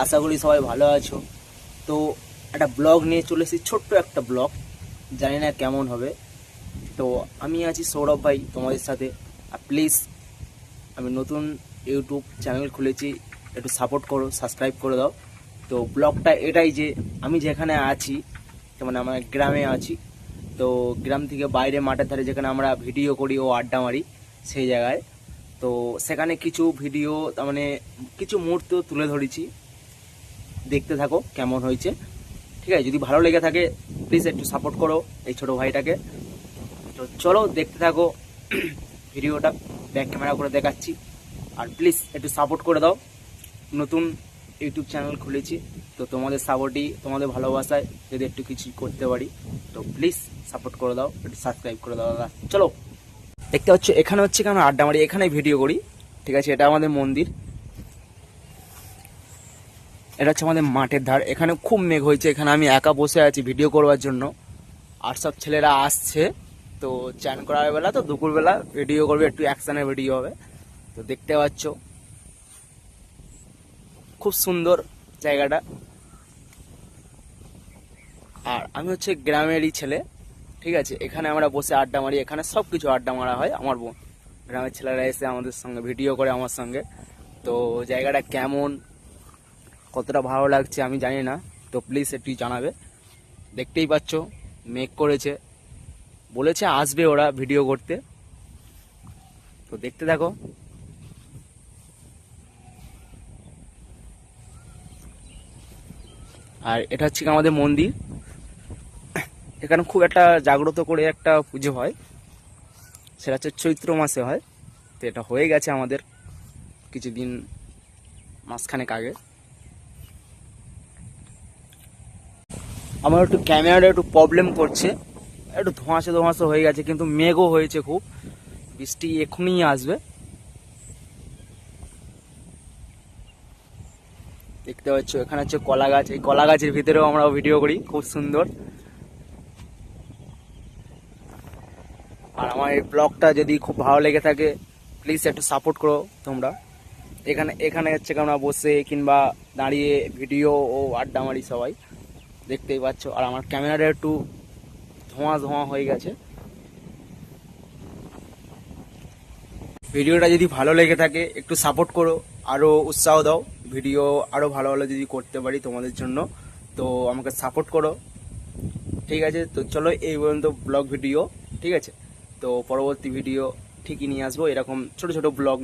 আশা করি সবাই ভালো আছো। তো একটা ব্লগ নিয়ে চলে এসেছি, ছোট্ট একটা ব্লগ, জানি না কেমন হবে। তো আমি আছি সৌরভ ভাই তোমাদের সাথে। আর প্লিজ, আমি নতুন ইউটিউব চ্যানেল খুলেছি, একটু সাপোর্ট করো, সাবস্ক্রাইব করে দাও। তো ব্লগটা এটাই যে আমি যেখানে আছি, মানে আমার গ্রামে আছি। তো গ্রাম থেকে বাইরে মাঠের ধারে যেখানে আমরা ভিডিও করি ও আড্ডা মারি, সেই জায়গায়। তো সেখানে কিছু ভিডিও, তার মানে কিছু মুহূর্ত তুলে ধরেছি, দেখতে থাকো কেমন হয়েছে। ঠিক আছে, যদি ভালো লেগে থাকে প্লিজ একটু সাপোর্ট করো এই ছোট ভাইটাকে। তো চলো দেখতে থাকো ভিডিওটা, ব্যাক ক্যামেরা করে দেখাচ্ছি। আর প্লিজ একটু সাপোর্ট করে দাও, নতুন ইউটিউব চ্যানেল খুলেছি। তো তোমাদের সাপোর্টই, তোমাদের ভালোবাসায় যদি একটু কিছু করতে পারি, তো প্লিজ সাপোর্ট করে দাও, একটু সাবস্ক্রাইব করে দাও দাদা। চলো দেখতে হচ্ছে, এখানে হচ্ছে কেন আড্ডা মারি, এখানে ভিডিও করি। ঠিক আছে, এটা আমাদের মন্দির, এটা হচ্ছে আমাদের মাঠের ধার। এখানে খুব মেঘ হয়েছে, এখানে আমি একা বসে আছি ভিডিও করবার জন্য। আর সব ছেলেরা আসছে, তো চ্যান করার বেলা, তো দুপুরবেলা ভিডিও করবে, একটু অ্যাকশনের ভিডিও হবে। তো দেখতে পাচ্ছ খুব সুন্দর জায়গাটা। আর আমি হচ্ছে গ্রামেরই ছেলে। ঠিক আছে, এখানে আমরা বসে আড্ডা মারি, এখানে সব কিছু আড্ডা মারা হয়। আমার গ্রামের ছেলেরা এসে আমাদের সঙ্গে ভিডিও করে আমার সঙ্গে। তো জায়গাটা কেমন, কতটা ভালো লাগছে আমি জানি না, তো প্লিজ একটু জানাবে। দেখতেই পাচ্ছ মেক করেছে, বলেছে আসবে ওরা ভিডিও করতে। তো দেখতে থাকো। আর এটা হচ্ছে আমাদের মন্দির, এখানে খুব একটা জাগ্রত করে একটা পুজো হয়, সেটা হচ্ছে চৈত্র মাসে হয়। তো এটা হয়ে গেছে আমাদের কিছুদিন, মাসখানেক আগে। আমার একটু ক্যামেরাটা একটু প্রবলেম করছে, একটু ধোঁয়াশে ধোঁয়াশে হয়ে গেছে, কিন্তু মেঘও হয়েছে খুব, বৃষ্টি এখনই আসবে। দেখতে পাচ্ছ এখানে হচ্ছে কলা গাছ, এই কলা গাছের ভিতরেও আমরা ভিডিও করি, খুব সুন্দর। আর আমার এই ব্লগটা যদি খুব ভালো লেগে থাকে প্লিজ একটু সাপোর্ট করো তোমরা। এখানে এখানে হচ্ছে আমরা বসে কিংবা দাঁড়িয়ে ভিডিও ও আড্ডা মারি সবাই, দেখতেই পাচ্ছ। আর আমার ক্যামেরাটা একটু ধোঁয়া ধোঁয়া হয়ে গেছে। ভিডিওটা যদি ভালো লেগে থাকে একটু সাপোর্ট করো, আরও উৎসাহ দাও, ভিডিও আরও ভালো ভালো যদি করতে পারি তোমাদের জন্য, তো আমাকে সাপোর্ট করো। ঠিক আছে, তো চলো এই পর্যন্ত ব্লগ ভিডিও। ঠিক আছে, তো পরবর্তী ভিডিও ঠিকই নিয়ে আসবো, এরকম ছোট ছোট ব্লগ।